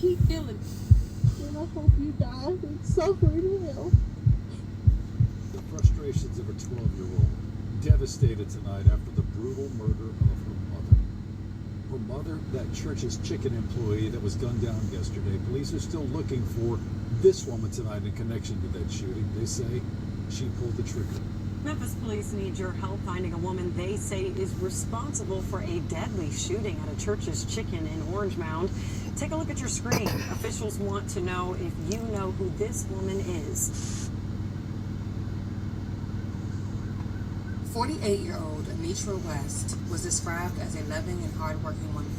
Keep feeling it. And I hope you die and suffer in hell. The frustrations of a 12-year-old, devastated tonight after the brutal murder of her mother. Her mother, that church's chicken employee that was gunned down yesterday. Police are still looking for this woman tonight in connection to that shooting. They say she pulled the trigger. Memphis police need your help finding a woman they say is responsible for a deadly shooting at a church's chicken in Orange Mound. Take a look at your screen. Officials want to know if you know who this woman is. 48-year-old Anitra West was described as a loving and hardworking woman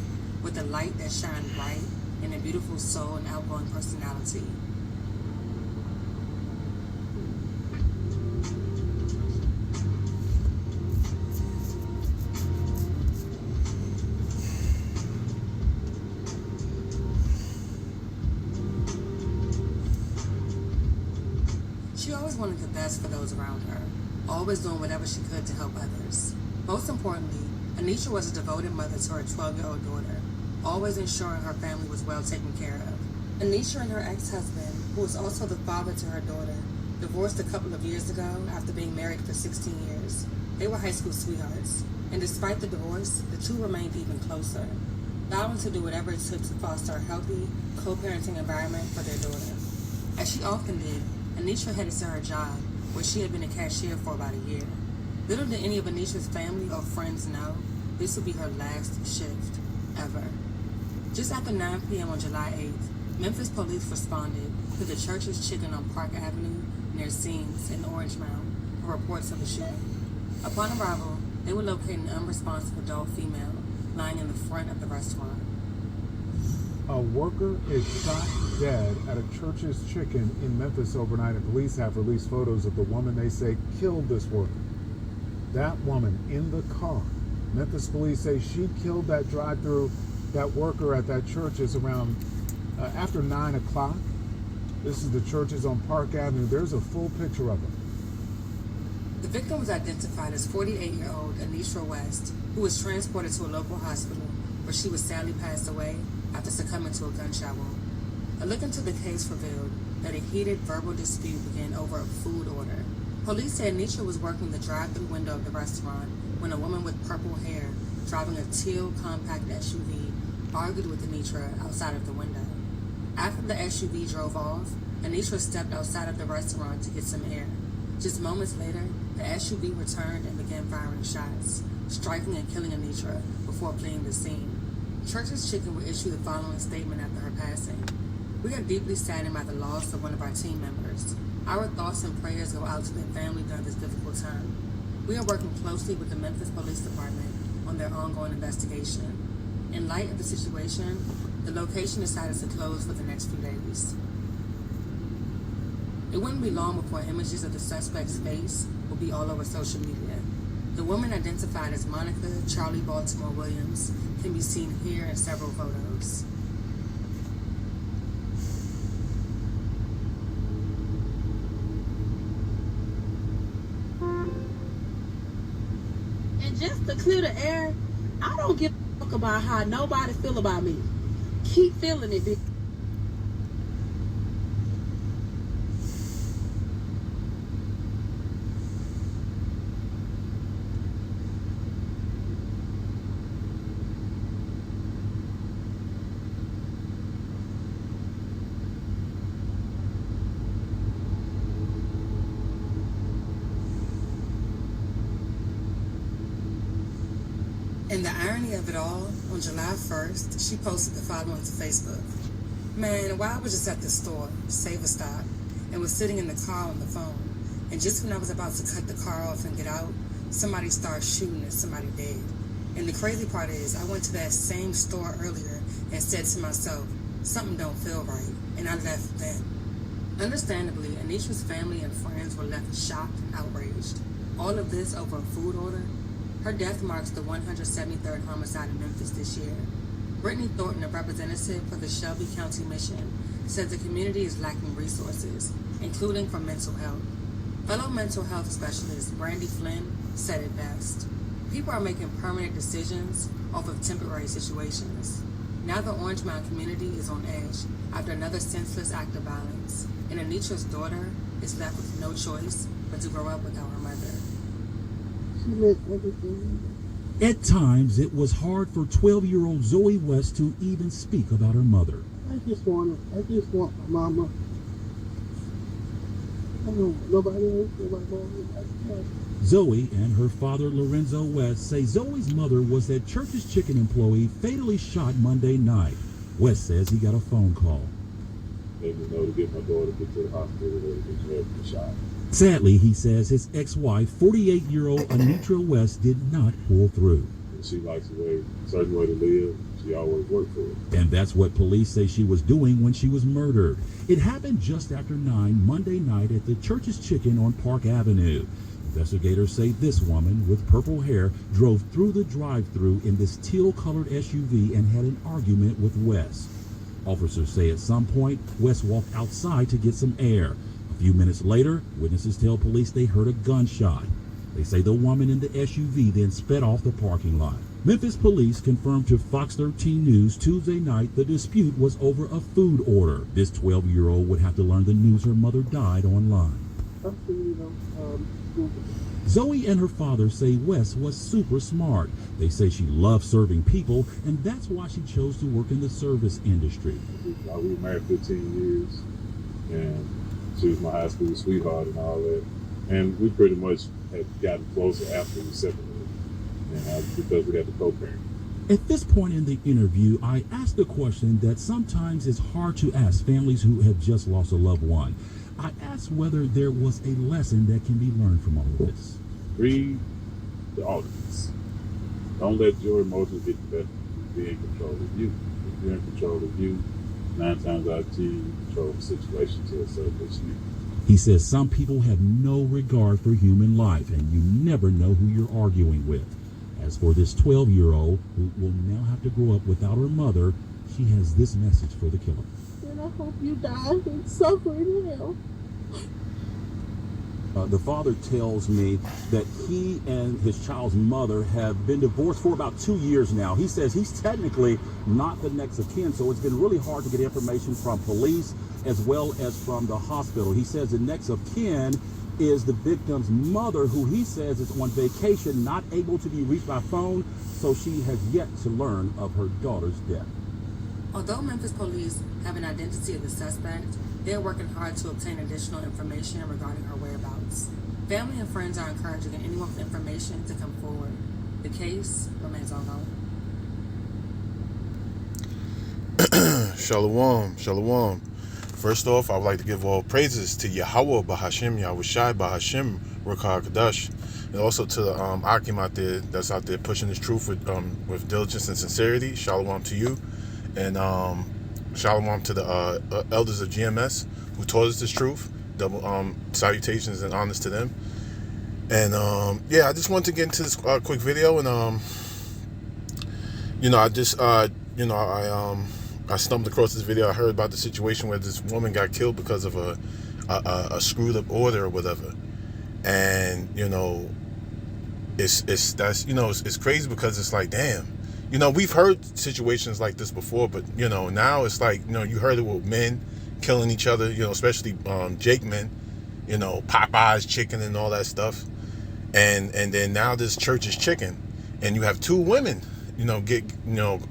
with a light that shined bright and a beautiful soul and outgoing personality. She always wanted the best for those around her, always doing whatever she could to help others. Most importantly, Anitra was a devoted mother to her 12-year-old daughter, always ensuring her family was well taken care of. Anitra and her ex-husband, who was also the father to her daughter, divorced a couple of years ago after being married for 16 years. They were high school sweethearts, and despite the divorce, the two remained even closer, vowing to do whatever it took to foster a healthy, co-parenting environment for their daughter. As she often did, Anitra headed to her job, where she had been a cashier for about a year. Little did any of Anitra's family or friends know this would be her last shift ever. Just after 9 p.m. on July 8th, Memphis police responded to the church's chicken on Park Avenue near Scenes in Orange Mound for reports of the shooting. Upon arrival, they would locate an unresponsive adult female lying in the front of the restaurant. A worker is shot dead at a church's chicken in Memphis overnight, and police have released photos of the woman they say killed this worker. That woman in the car. Memphis police say she killed that drive-through, that worker at that church is around after 9 o'clock. This is the churches on Park Avenue. There's a full picture of her. The victim was identified as 48-year-old Anitra West, who was transported to a local hospital where she was sadly passed away after succumbing to a gunshot wound. A look into the case revealed that a heated verbal dispute began over a food order. Police said Anitra was working the drive-thru window of the restaurant when a woman with purple hair driving a teal compact SUV argued with Anitra outside of the window. After the SUV drove off, Anitra stepped outside of the restaurant to get some air. Just moments later, the SUV returned and began firing shots, striking and killing Anitra before fleeing the scene. Church's Chicken will issue the following statement after her passing. We are deeply saddened by the loss of one of our team members. Our thoughts and prayers go out to their family during this difficult time. We are working closely with the Memphis Police Department on their ongoing investigation. In light of the situation, the location decided to close for the next few days. It wouldn't be long before images of the suspect's face will be all over social media. The woman identified as Monica Charlie Baltimore Williams can be seen here in several photos. And just to clear the air, I don't give a fuck about how nobody feel about me. Keep feeling it, bitch. And the irony of it all, on July 1st, she posted the following to Facebook. Man, while I was just at the store, Save a Stop, and was sitting in the car on the phone, and just when I was about to cut the car off and get out, somebody started shooting at somebody dead. And the crazy part is, I went to that same store earlier and said to myself, something don't feel right, and I left then. Understandably, Anitra's family and friends were left shocked and outraged. All of this over a food order. Her death marks the 173rd homicide in Memphis this year. Brittany Thornton, a representative for the Shelby County Mission, says the community is lacking resources, including for mental health. Fellow mental health specialist Brandy Flynn said it best. People are making permanent decisions off of temporary situations. Now the Orange Mound community is on edge after another senseless act of violence, and Anitra's daughter is left with no choice but to grow up without her mother. She meant everything. At times, it was hard for 12-year-old Zoe West to even speak about her mother. I just want my mama. I don't want nobody else, nobody else. Zoe and her father, Lorenzo West, say Zoe's mother was that Church's Chicken employee fatally shot Monday night. West says he got a phone call. Let me know to get my daughter to the hospital or to get her shot. Sadly, he says his ex-wife, 48-year-old Anitra West, did not pull through. She likes a certain way to live. She always worked for it. And that's what police say she was doing when she was murdered. It happened just after 9 Monday night at the Church's Chicken on Park Avenue. Investigators say this woman with purple hair drove through the drive-thru in this teal-colored SUV and had an argument with West. Officers say at some point, West walked outside to get some air. A few minutes later, witnesses tell police they heard a gunshot. They say the woman in the SUV then sped off the parking lot. Memphis police confirmed to Fox 13 News Tuesday night the dispute was over a food order. This 12-year-old would have to learn the news her mother died online. Zoe and her father say West was super smart. They say she loved serving people, and that's why she chose to work in the service industry. We were married 15 years, and she was my high school sweetheart and all that. And we pretty much had gotten closer after we separated, and because we had to co-parent. At this point in the interview, I asked a question that sometimes is hard to ask families who have just lost a loved one. I asked whether there was a lesson that can be learned from all of this. Read the audience. Don't let your emotions get the best of you. Be in control of you. If you're in control of you, 9 times out of 10, you control the situation to a certain extent. He says some people have no regard for human life, and you never know who you're arguing with. As for this 12-year-old, who will now have to grow up without her mother, she has this message for the killer. And I hope you die and suffer in hell. The father tells me that he and his child's mother have been divorced for about 2 years now. He says he's technically not the next of kin, so it's been really hard to get information from police as well as from the hospital. He says the next of kin is the victim's mother, who he says is on vacation, not able to be reached by phone, so she has yet to learn of her daughter's death. Although Memphis police have an identity of the suspect, they are working hard to obtain additional information regarding her whereabouts. Family and friends are encouraging anyone with information to come forward. The case remains unknown. Shalom, shalom. First off, I would like to give all praises to Yahweh Bahashim, Yahushai Bahashim, Ruach HaKodesh, and also to the Akim out there that's out there pushing this truth with diligence and sincerity. Shalom to you. And shalom to the elders of GMS who taught us this truth. Double salutations and honors to them. And yeah, I just wanted to get into this quick video. And I stumbled across this video. I heard about the situation where this woman got killed because of a screwed up order or whatever. And it's crazy because it's like, damn. We've heard situations like this before, but, now it's like, you heard it with men killing each other, especially Jake men, Popeye's chicken and all that stuff. And then now this Church's Chicken, and you have 2 women,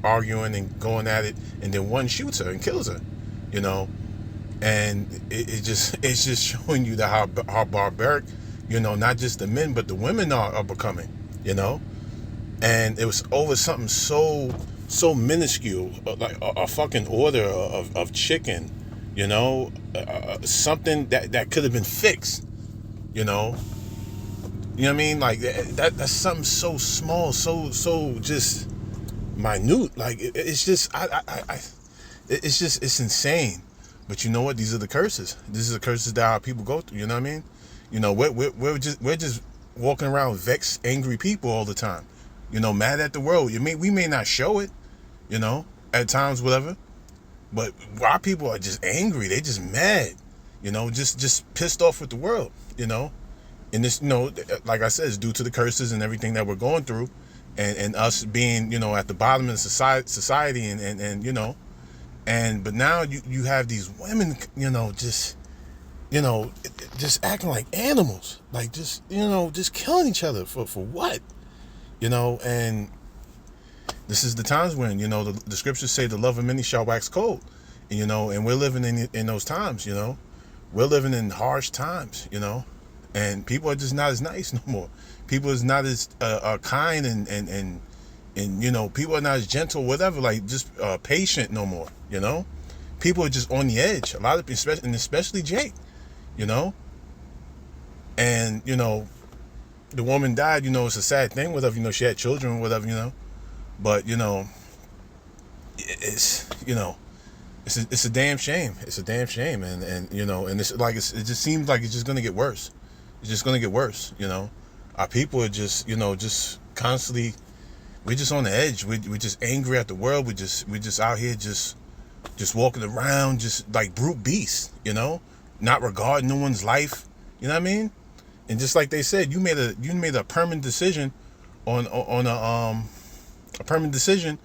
arguing and going at it, and then one shoots her and kills her, and it's just showing you how barbaric, not just the men, but the women are becoming, And it was over something so minuscule, like a fucking order of chicken, something that could have been fixed, You know what I mean? Like that's something so small, so just minute. Like it's just it's insane. But you know what? These are the curses. These are the curses that our people go through. You know what I mean? We're just walking around vexed, angry people all the time. Mad at the world. We may not show it, at times, whatever. But our people are just angry. They just mad, just pissed off with the world, And this, like I said, it's due to the curses and everything that we're going through. and us being, you know, at the bottom of society, and you know, but now you have these women, you know, just acting like animals, like just, you know, just killing each other for what, you know. And this is the times when, you know, the scriptures say the love of many shall wax cold, and, you know, and we're living in those times, you know. We're living in harsh times, you know, and people are just not as nice no more. People is not as kind and you know, people are not as gentle, whatever, like just patient no more, you know. People are just on the edge. A lot of people, especially Jake, you know. And, you know, the woman died, you know, it's a sad thing, whatever, you know, she had children, whatever, you know. But, you know, it's, you know, it's a damn shame. It's a damn shame. And you know, and it's like, it just seems like it's just going to get worse. It's just going to get worse, you know. Our people are just, you know, just constantly, we're just on the edge. We're just angry at the world. We're just out here just walking around just like brute beasts, you know, not regarding no one's life. You know what I mean? And just like they said, you made a permanent decision on a permanent decision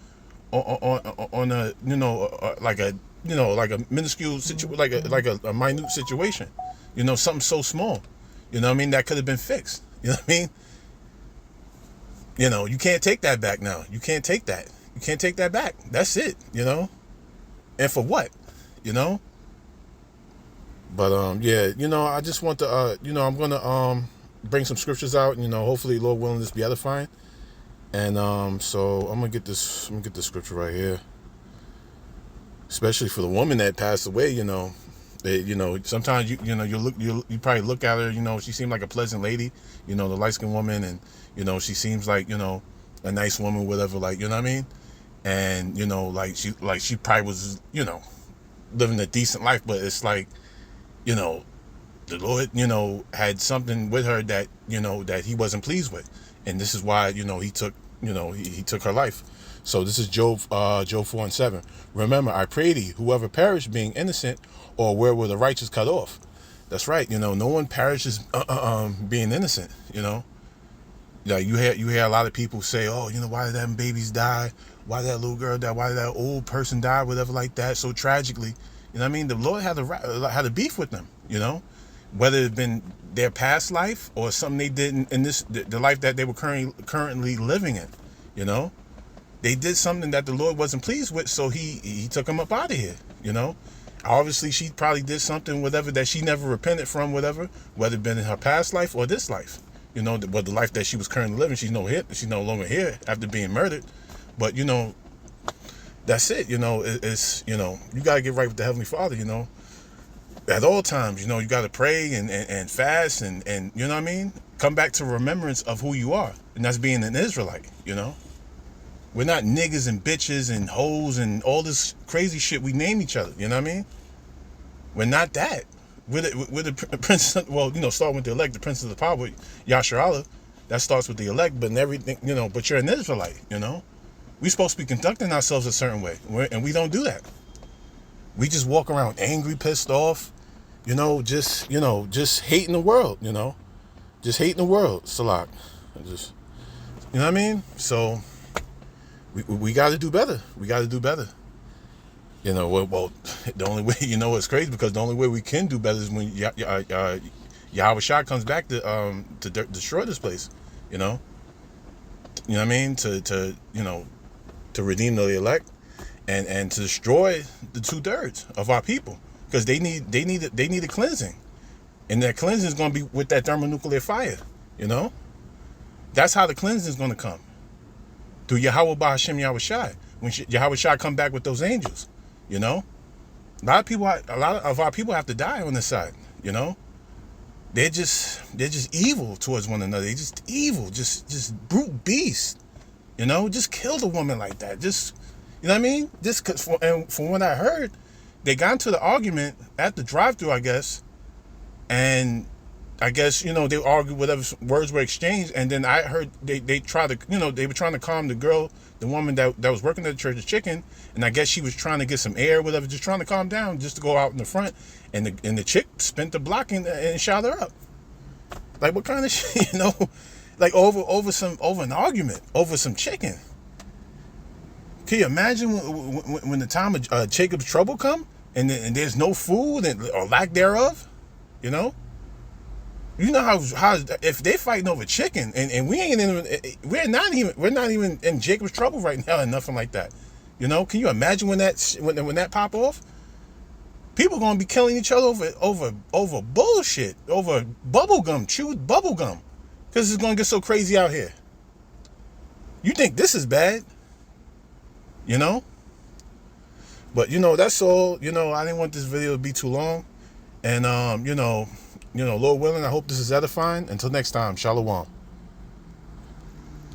on a, you know, like a, you know, like a minuscule situation, like a minute situation, you know, something so small, you know what I mean, that could have been fixed. You know what I mean? You know, you can't take that back now. You can't take that. You can't take that back. That's it, you know? And for what? You know? But, yeah, you know, I just want to, you know, I'm going to bring some scriptures out, and, you know, hopefully, Lord willing, this be edifying. And so I'm going to get this scripture right here. Especially for the woman that passed away, you know. You know, sometimes you know, you probably look at her, you know, she seemed like a pleasant lady, you know, the light-skinned woman, and, you know, she seems like, you know, a nice woman, whatever, like, you know what I mean? And, you know, like she probably was, you know, living a decent life, but it's like, you know, the Lord, you know, had something with her that, you know, that he wasn't pleased with. And this is why, you know, he took her life. So this is Job 4:7. Remember, I pray thee, whoever perished being innocent, or where were the righteous cut off? That's right. You know, no one perishes being innocent. You know, like you hear a lot of people say, oh, you know, why did them babies die? Why did that little girl die? Why did that old person die? Whatever, like that, so tragically. You know what I mean? The Lord had a beef with them. You know, whether it been their past life or something they did in the life that they were currently living in. You know, they did something that the Lord wasn't pleased with, so he took them up out of here. You know. Obviously, she probably did something, whatever, that she never repented from, whatever, whether it been in her past life or this life. You know, but the life that she was currently living, she's no longer here after being murdered. But, you know, that's it. You know, it's, you know, you got to get right with the Heavenly Father, you know, at all times. You know, you got to pray and fast and, you know what I mean? Come back to remembrance of who you are. And that's being an Israelite, you know. We're not niggas and bitches and hoes and all this crazy shit we name each other. You know what I mean? We're not that. We're the prince. Well, you know, starting with the elect, the prince of the power, Yasher Allah. That starts with the elect, but in everything, you know. But you're an Israelite. You know, we're supposed to be conducting ourselves a certain way, and we don't do that. We just walk around angry, pissed off. You know, just hating the world. You know, just hating the world. Salak, just, you know what I mean? So. We got to do better. We got to do better. You know, well, the only way, you know, it's crazy because the only way we can do better is when Yahweh Shah comes back to destroy this place. You know what I mean? To you know, to redeem the elect and to destroy the 2/3 of our people, because they need a cleansing, and that cleansing is going to be with that thermonuclear fire. You know, that's how the cleansing is going to come. Through Yahweh Ba'Hashem Yahweh Shai, when Yahweh Shai come back with those angels, you know, a lot of our people have to die on this side. You know, they're just evil towards one another. They're just evil, just brute beasts. You know, just killed a woman like that. Just, you know what I mean? Just from what I heard, they got into the argument at the drive-thru, I guess, and I guess, you know, they argued, whatever words were exchanged, and then I heard they tried to, you know, they were trying to calm the woman that was working at the Church's Chicken, and I guess she was trying to get some air, whatever, just trying to calm down, just to go out in the front, and the chick spent the block and shot her up. Like, what kind of shit, you know? like over an argument over some chicken. Can you imagine when the time of Jacob's trouble come and there's no food or lack thereof? You know how if they fighting over chicken and we're not even in Jacob's trouble right now and nothing like that. You know, can you imagine when that pop off? People are gonna be killing each other over bullshit, over chewed bubble gum, because it's gonna get so crazy out here. You think this is bad? You know? But that's all. I didn't want this video to be too long. And Lord willing, I hope this is edifying. Until next time, Shalom.